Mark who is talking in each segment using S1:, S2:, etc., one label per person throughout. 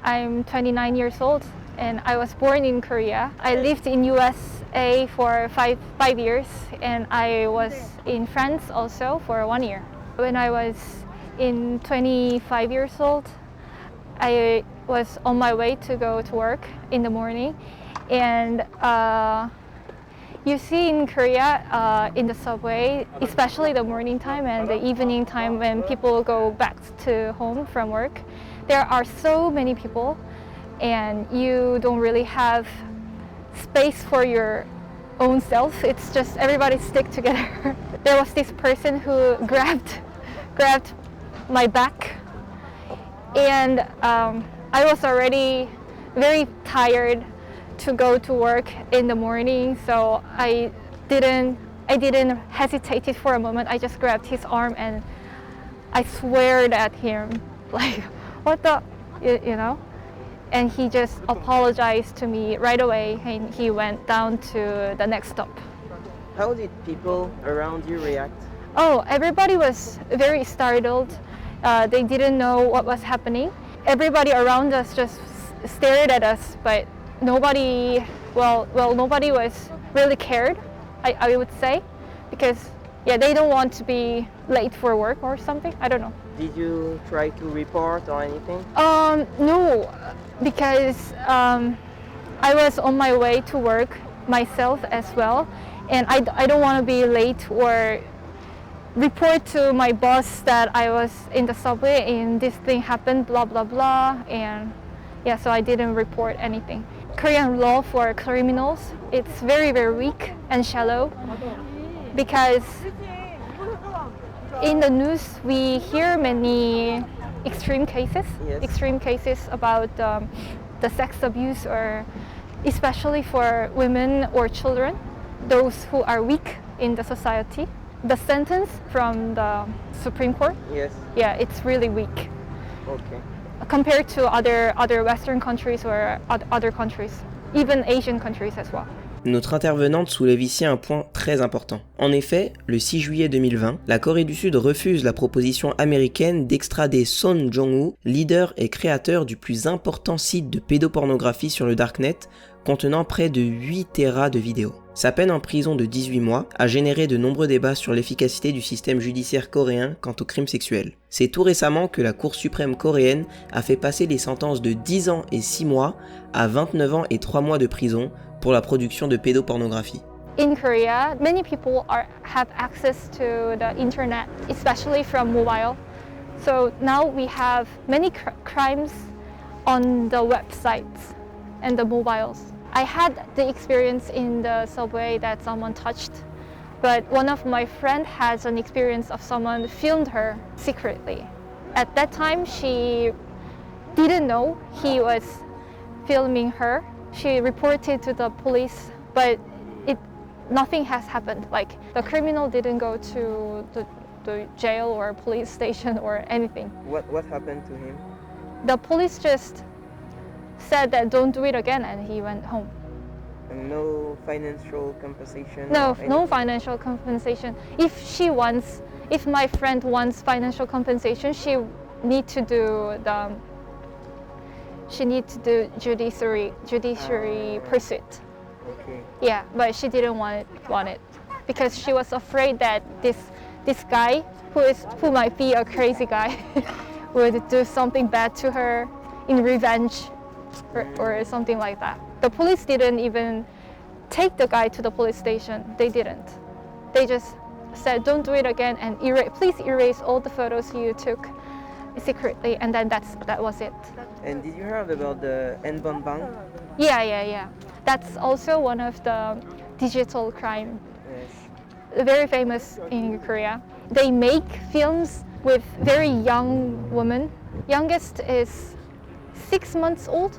S1: I'm 29 years old and I was born in Korea. I lived in USA for five years and I was in France also for 1 year. When I was in 25 years old, I was on my way to go to work in the morning, and you see in Korea in the subway, especially the morning time and the evening time when people go back to home from work, there are so many people and you don't really have space for your own self. It's just everybody stick together. There was this person who grabbed my back, and I was already very tired to go to work in the morning, so I didn't hesitate for a moment. I just grabbed his arm and I sweared at him, like, what the, you know? And he just apologized to me right away and he went down to the next stop.
S2: How did people around you react?
S1: Oh, everybody was very startled. They didn't know what was happening. Everybody around us just stared at us, but nobody was really cared, I would say, because they don't want to be late for work or something. I don't know.
S2: Did you try to report or anything?
S1: No, because I was on my way to work myself as well, and I don't want to be late or report to my boss that I was in the subway and this thing happened, blah blah blah, and so I didn't report anything. Korean law for criminals, it's very very weak and shallow, because in the news we hear many extreme cases, about the sex abuse, or especially for women or children, those who are weak in the society. The sentence from the Supreme Court, it's really weak.
S2: Okay.
S1: Compared to other Western countries or other countries, even Asian countries as well.
S3: Notre intervenante soulève ici un point très important. En effet, le 6 juillet 2020, la Corée du Sud refuse la proposition américaine d'extrader Son Jong-woo, leader et créateur du plus important site de pédopornographie sur le Darknet, contenant près de 8 téras de vidéos. Sa peine en prison de 18 mois a généré de nombreux débats sur l'efficacité du système judiciaire coréen quant aux crimes sexuels. C'est tout récemment que la Cour suprême coréenne a fait passer les sentences de 10 ans et 6 mois à 29 ans et 3 mois de prison pour la production de pédopornographie.
S1: In Korea, many people have access to the internet, especially from mobile. So now we have many crimes on the websites and the mobiles. I had the experience in the subway that someone touched, but one of my friends has an experience of someone filmed her secretly. At that time, she didn't know he was filming her. She reported to the police, but nothing has happened. Like, the criminal didn't go to the jail or police station or anything.
S2: What happened to him?
S1: The police just said that don't do it again, and he went home.
S2: And no financial compensation?
S1: No financial compensation. If my friend wants financial compensation, she need to do judiciary pursuit.
S2: Okay.
S1: Yeah, but she didn't want it because she was afraid that this guy who might be a crazy guy would do something bad to her in revenge or something like that. The police didn't even take the guy to the police station. They didn't. They just said, don't do it again, and please erase all the photos you took secretly, and then that was it.
S2: And did you hear about the N-Bon Bang?
S1: Yeah. That's also one of the digital crime.
S2: Yes.
S1: Very famous in Korea. They make films with very young women. Youngest is 6 months old.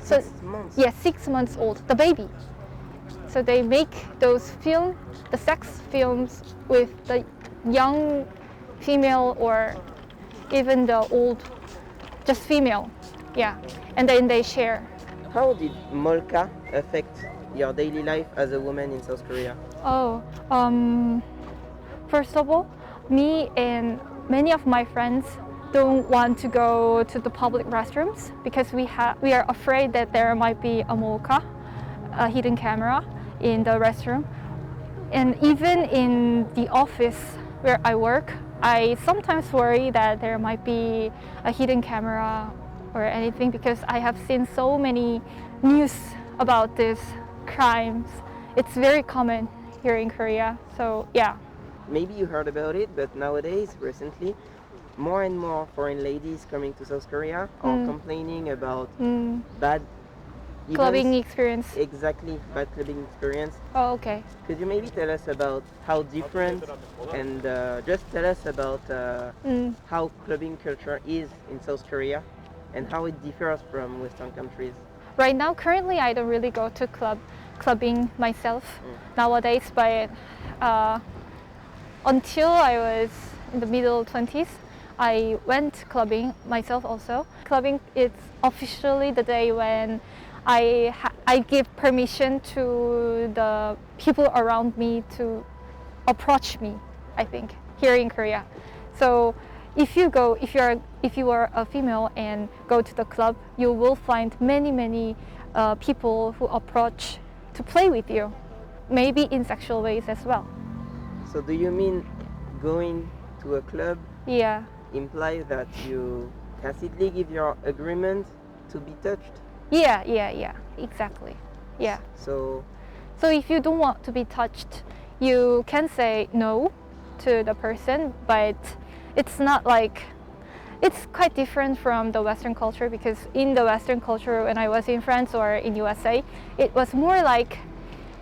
S2: 6 months?
S1: Yeah, 6 months old, the baby. So they make those the sex films with the young female or even the old, just female. Yeah, and then they share.
S2: How did Molka affect your daily life as a woman in South Korea?
S1: First of all, me and many of my friends don't want to go to the public restrooms because we are afraid that there might be a molka, a hidden camera in the restroom. And even in the office where I work, I sometimes worry that there might be a hidden camera or anything because I have seen so many news about these crimes. It's very common here in Korea, so yeah.
S2: Maybe you heard about it, but nowadays, recently, more and more foreign ladies coming to South Korea are complaining about bad
S1: Clubbing
S2: events.
S1: experience.
S2: Exactly, bad clubbing experience.
S1: Oh, okay.
S2: Could you maybe tell us about how different and just tell us about how clubbing culture is in South Korea and how it differs from Western countries?
S1: Right now, currently, I don't really go to clubbing myself nowadays, but until I was in the middle 20s, I went clubbing myself also. Clubbing is officially the day when I give permission to the people around me to approach me, I think, here in Korea. So if you are a female and go to the club, you will find many people who approach to play with you, maybe in sexual ways as well.
S2: So do you mean going to a club
S1: Yeah.
S2: implies that you tacitly give your agreement to be touched?
S1: Yeah, exactly. Yeah.
S2: So
S1: if you don't want to be touched, you can say no to the person, but it's not like, it's quite different from the Western culture because in the Western culture, when I was in France or in USA, it was more like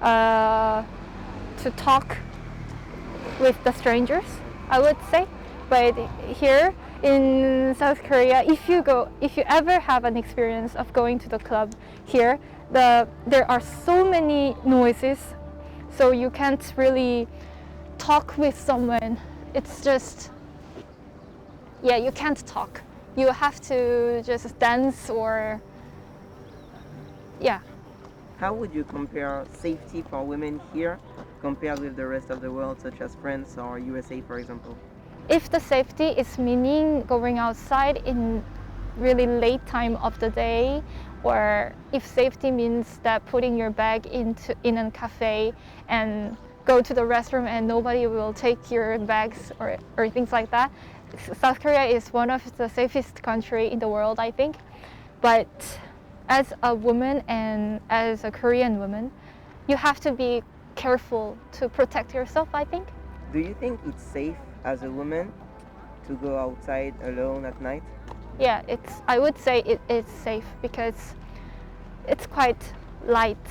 S1: to talk with the strangers, I would say. But here in South Korea, if you ever have an experience of going to the club here, there are so many noises, so you can't really talk with someone. It's just, yeah, you can't talk. You have to just dance or, yeah.
S2: how would you compare safety for women here compared with the rest of the world, such as France or USA, for example?
S1: If the safety is meaning going outside in really late time of the day, or if safety means that putting your bag in a cafe and go to the restroom and nobody will take your bags or things like that, South Korea is one of the safest country in the world, I think. But as a woman and as a Korean woman, you have to be careful to protect yourself, I think.
S2: Do you think it's safe as a woman to go outside alone at night?
S1: Yeah, I would say it is safe because it's quite light.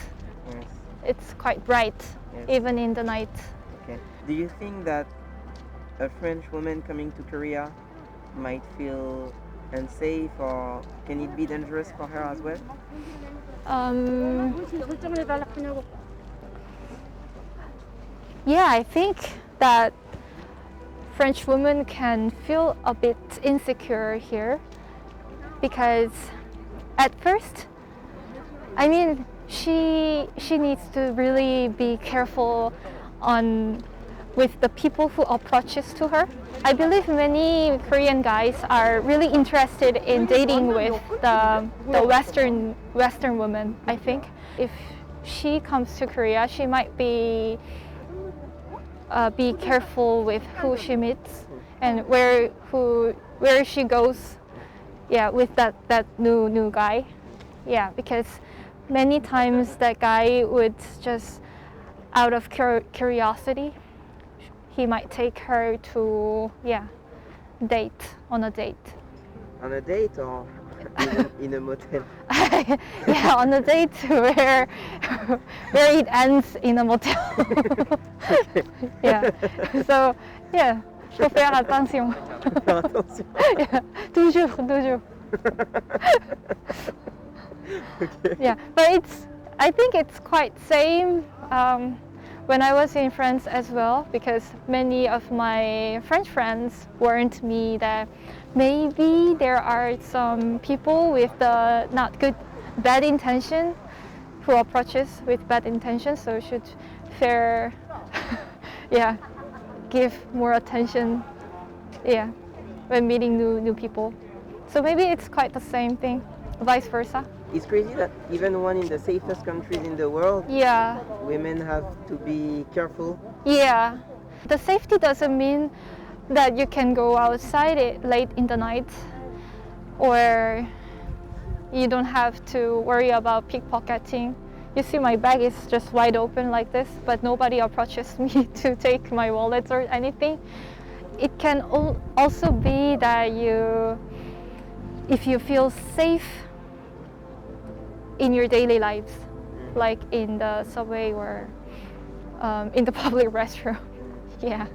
S2: Yes.
S1: It's quite bright,
S2: Yes.
S1: even in the night.
S2: Okay. Do you think that a French woman coming to Korea might feel unsafe, or can it be dangerous for her as well?
S1: Yeah, I think that French women can feel a bit insecure here because at first, I mean, she needs to really be careful with the people who approaches to her. I believe many Korean guys are really interested in dating with the Western woman, I think. If she comes to Korea, she might be careful with who she meets and where she goes, yeah, with that new guy. Yeah, because many times that guy would just, out of curiosity, he might take her to, yeah, on a date.
S2: On a date or in a motel?
S1: Yeah, on a date where it ends in a motel. Yeah. So, yeah, faut faire attention.
S2: Attention.
S1: Yeah, toujours.
S2: Okay.
S1: Yeah, but I think it's quite same when I was in France as well, because many of my French friends warned me that maybe there are some people with the bad intention who approaches with bad intention, so should yeah, give more attention. Yeah. when meeting new people. So maybe it's quite the same thing, vice versa.
S2: It's crazy that even one in the safest countries in the world,
S1: Yeah,
S2: women have to be careful.
S1: yeah. The safety doesn't mean that you can go outside late in the night, or you don't have to worry about pickpocketing. You see my bag is just wide open like this, but nobody approaches me to take my wallet or anything. It can also be that if you feel safe in your daily lives, like in the subway or in the public restroom. Yeah.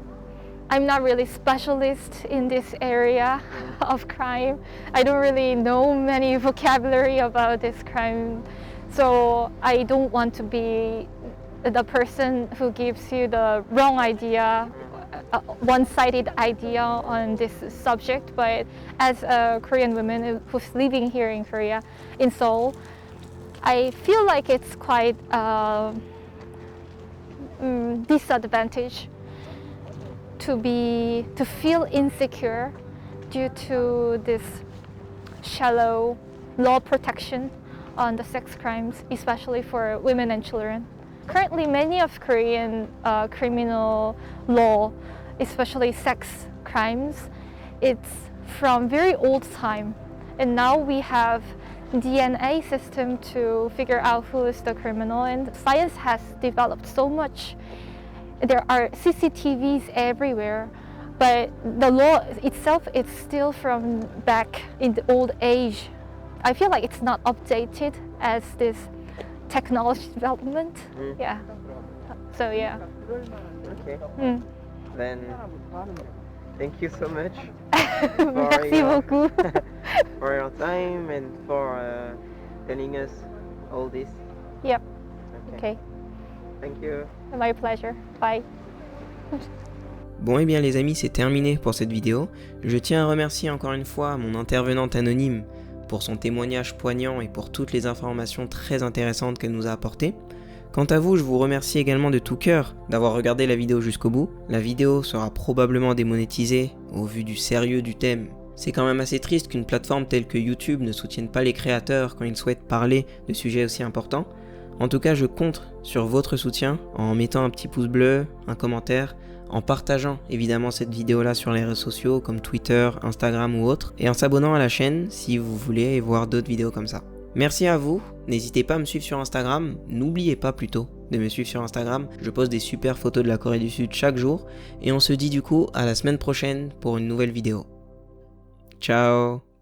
S1: I'm not really specialist in this area of crime. I don't really know many vocabulary about this crime. So I don't want to be the person who gives you the wrong idea, one-sided idea on this subject. But as a Korean woman who's living here in Korea, in Seoul, I feel like it's quite disadvantage to feel insecure due to this shallow law protection on the sex crimes, especially for women and children. Currently, many of Korean criminal law, especially sex crimes, it's from very old time, and now we have DNA system to figure out who is the criminal, and science has developed so much. There are CCTVs everywhere, but the law itself is still from back in the old age. I feel like it's not updated as this technology development. Yeah. So yeah.
S2: Okay. Then thank you so much
S1: Merci beaucoup.
S2: for your time and for telling us all this.
S1: Yep. Okay.
S2: Thank you.
S1: My pleasure. Bye.
S3: Bon et bien les amis, c'est terminé pour cette vidéo. Je tiens à remercier encore une fois mon intervenante anonyme pour son témoignage poignant et pour toutes les informations très intéressantes qu'elle nous a apportées. Quant à vous, je vous remercie également de tout cœur d'avoir regardé la vidéo jusqu'au bout. La vidéo sera probablement démonétisée au vu du sérieux du thème. C'est quand même assez triste qu'une plateforme telle que YouTube ne soutienne pas les créateurs quand ils souhaitent parler de sujets aussi importants. En tout cas, je compte sur votre soutien en mettant un petit pouce bleu, un commentaire, en partageant évidemment cette vidéo-là sur les réseaux sociaux comme Twitter, Instagram ou autres, et en s'abonnant à la chaîne si vous voulez voir d'autres vidéos comme ça. Merci à vous, n'hésitez pas à me suivre sur Instagram, n'oubliez pas plutôt de me suivre sur Instagram, je poste des super photos de la Corée du Sud chaque jour, et on se dit du coup à la semaine prochaine pour une nouvelle vidéo. Ciao.